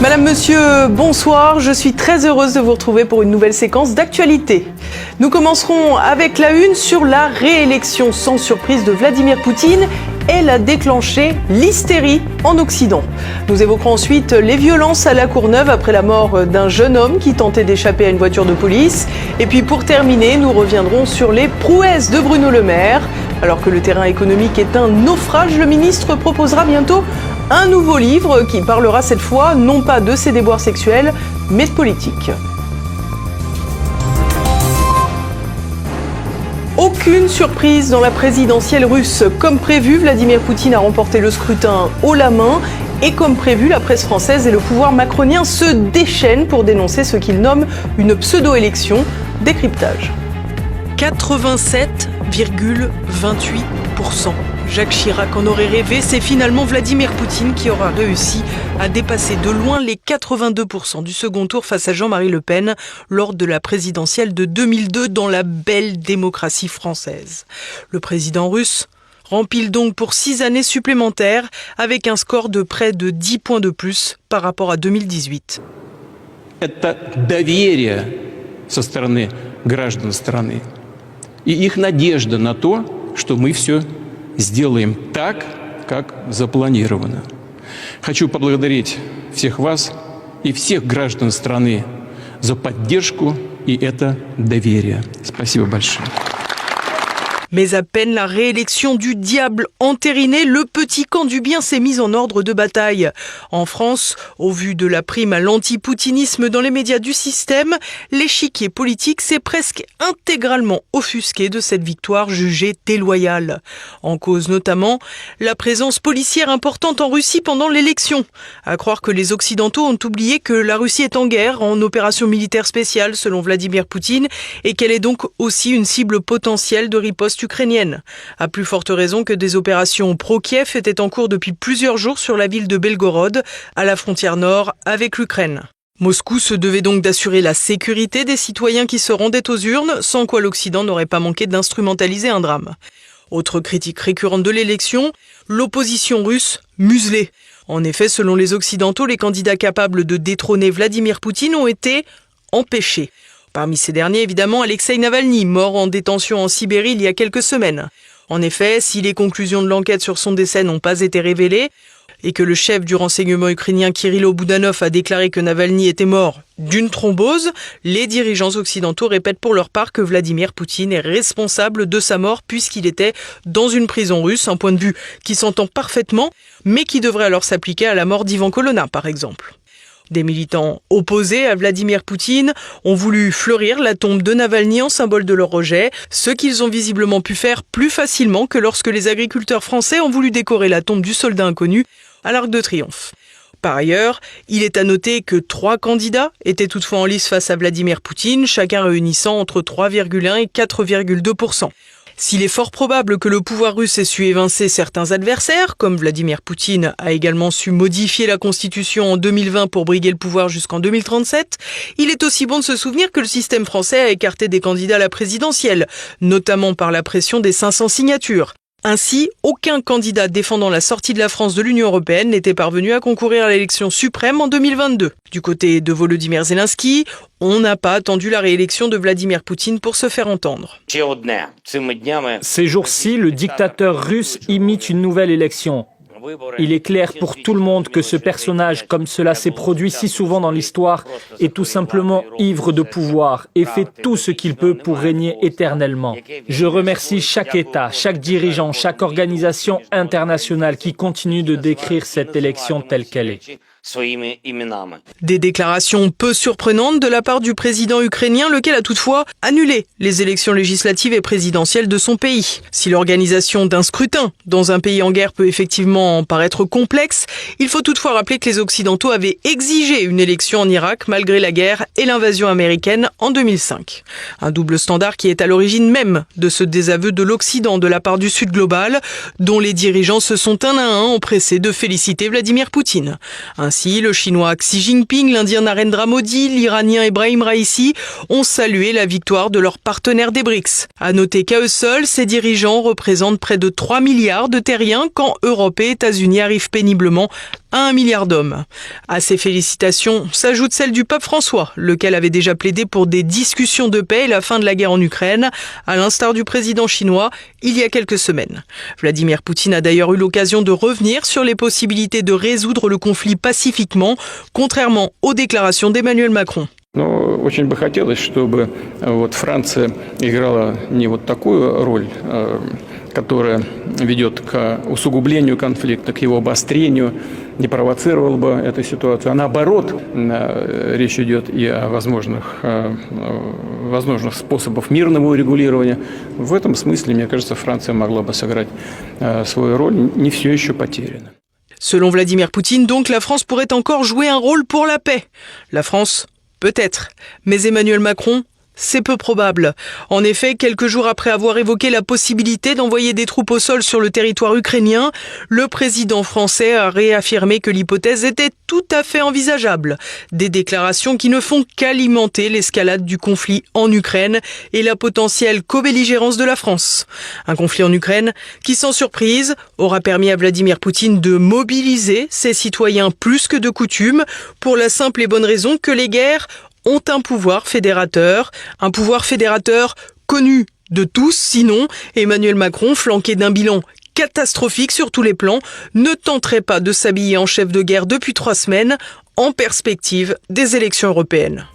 Madame, Monsieur, bonsoir. Je suis très heureuse de vous retrouver pour une nouvelle séquence d'actualité. Nous commencerons avec la une sur la réélection sans surprise de Vladimir Poutine. Elle a déclenché l'hystérie en Occident. Nous évoquerons ensuite les violences à La Courneuve après la mort d'un jeune homme qui tentait d'échapper à une voiture de police. Et puis pour terminer, nous reviendrons sur les prouesses de Bruno Le Maire. Alors que le terrain économique est un naufrage, le ministre proposera bientôt un nouveau livre qui parlera cette fois non pas de ses déboires sexuels, mais de politique. Aucune surprise dans la présidentielle russe. Comme prévu, Vladimir Poutine a remporté le scrutin haut la main. Et comme prévu, la presse française et le pouvoir macronien se déchaînent pour dénoncer ce qu'ils nomment une pseudo-élection. Décryptage. 87,28%. Jacques Chirac en aurait rêvé, c'est finalement Vladimir Poutine qui aura réussi à dépasser de loin les 82% du second tour face à Jean-Marie Le Pen lors de la présidentielle de 2002 dans la belle démocratie française. Le président russe rempile donc pour 6 années supplémentaires avec un score de près de 10 points de plus par rapport à 2018. Это доверие со стороны граждан страны и их надежда на то, что мы все сделаем так, как запланировано. Хочу поблагодарить всех вас и всех граждан страны за поддержку и это доверие. Спасибо большое. Mais à peine la réélection du diable entérinée, le petit camp du bien s'est mis en ordre de bataille. En France, au vu de la prime à l'antipoutinisme dans les médias du système, l'échiquier politique s'est presque intégralement offusqué de cette victoire jugée déloyale. En cause notamment la présence policière importante en Russie pendant l'élection. À croire que les Occidentaux ont oublié que la Russie est en guerre, en opération militaire spéciale selon Vladimir Poutine, et qu'elle est donc aussi une cible potentielle de riposte ukrainienne. À plus forte raison que des opérations pro-Kiev étaient en cours depuis plusieurs jours sur la ville de Belgorod, à la frontière nord avec l'Ukraine. Moscou se devait donc d'assurer la sécurité des citoyens qui se rendaient aux urnes, sans quoi l'Occident n'aurait pas manqué d'instrumentaliser un drame. Autre critique récurrente de l'élection, l'opposition russe muselée. En effet, selon les Occidentaux, les candidats capables de détrôner Vladimir Poutine ont été empêchés. Parmi ces derniers, évidemment, Alexeï Navalny, mort en détention en Sibérie il y a quelques semaines. En effet, si les conclusions de l'enquête sur son décès n'ont pas été révélées, et que le chef du renseignement ukrainien Kirilo Boudanov a déclaré que Navalny était mort d'une thrombose, les dirigeants occidentaux répètent pour leur part que Vladimir Poutine est responsable de sa mort puisqu'il était dans une prison russe, un point de vue qui s'entend parfaitement, mais qui devrait alors s'appliquer à la mort d'Ivan Colonna, par exemple. Des militants opposés à Vladimir Poutine ont voulu fleurir la tombe de Navalny en symbole de leur rejet, ce qu'ils ont visiblement pu faire plus facilement que lorsque les agriculteurs français ont voulu décorer la tombe du soldat inconnu à l'Arc de Triomphe. Par ailleurs, il est à noter que 3 candidats étaient toutefois en lice face à Vladimir Poutine, chacun réunissant entre 3,1 et 4,2%. S'il est fort probable que le pouvoir russe ait su évincer certains adversaires, comme Vladimir Poutine a également su modifier la Constitution en 2020 pour briguer le pouvoir jusqu'en 2037, il est aussi bon de se souvenir que le système français a écarté des candidats à la présidentielle, notamment par la pression des 500 signatures. Ainsi, aucun candidat défendant la sortie de la France de l'Union européenne n'était parvenu à concourir à l'élection suprême en 2022. Du côté de Volodymyr Zelensky, on n'a pas attendu la réélection de Vladimir Poutine pour se faire entendre. Ces jours-ci, le dictateur russe imite une nouvelle élection. Il est clair pour tout le monde que ce personnage, comme cela s'est produit si souvent dans l'histoire, est tout simplement ivre de pouvoir et fait tout ce qu'il peut pour régner éternellement. Je remercie chaque État, chaque dirigeant, chaque organisation internationale qui continue de décrire cette élection telle qu'elle est. Des déclarations peu surprenantes de la part du président ukrainien, lequel a toutefois annulé les élections législatives et présidentielles de son pays. Si l'organisation d'un scrutin dans un pays en guerre peut effectivement paraître complexe, il faut toutefois rappeler que les Occidentaux avaient exigé une élection en Irak malgré la guerre et l'invasion américaine en 2005. Un double standard qui est à l'origine même de ce désaveu de l'Occident de la part du Sud global, dont les dirigeants se sont un à un empressés de féliciter Vladimir Poutine. Ainsi, Ainsi, le Chinois Xi Jinping, l'Indien Narendra Modi, l'Iranien Ebrahim Raisi ont salué la victoire de leurs partenaires des BRICS. À noter qu'à eux seuls, ces dirigeants représentent près de 3 milliards de terriens quand Europe et États-Unis arrivent péniblement à 1 milliard d'hommes. À ces félicitations s'ajoute celle du pape François, lequel avait déjà plaidé pour des discussions de paix et la fin de la guerre en Ukraine, à l'instar du président chinois il y a quelques semaines. Vladimir Poutine a d'ailleurs eu l'occasion de revenir sur les possibilités de résoudre le conflit pacifiquement, contrairement aux déclarations d'Emmanuel Macron. Но очень бы хотелось, чтобы Франция играла не вот такую роль, которая ведет к усугублению конфликта, к его обострению, не провоцировала бы эту ситуацию. А наоборот, речь идет и о возможных способах мирного урегулирования. В этом смысле, мне кажется, Франция могла бы сыграть свою роль. Не все еще потеряно. Selon Vladimir Poutine, donc, la France pourrait encore jouer un rôle pour la paix. La France, peut-être. Mais Emmanuel Macron, c'est peu probable. En effet, quelques jours après avoir évoqué la possibilité d'envoyer des troupes au sol sur le territoire ukrainien, le président français a réaffirmé que l'hypothèse était tout à fait envisageable. Des déclarations qui ne font qu'alimenter l'escalade du conflit en Ukraine et la potentielle co-belligérance de la France. Un conflit en Ukraine qui, sans surprise, aura permis à Vladimir Poutine de mobiliser ses citoyens plus que de coutume pour la simple et bonne raison que les guerres ont un pouvoir fédérateur connu de tous, sinon Emmanuel Macron, flanqué d'un bilan catastrophique sur tous les plans, ne tenterait pas de s'habiller en chef de guerre depuis 3 semaines en perspective des élections européennes.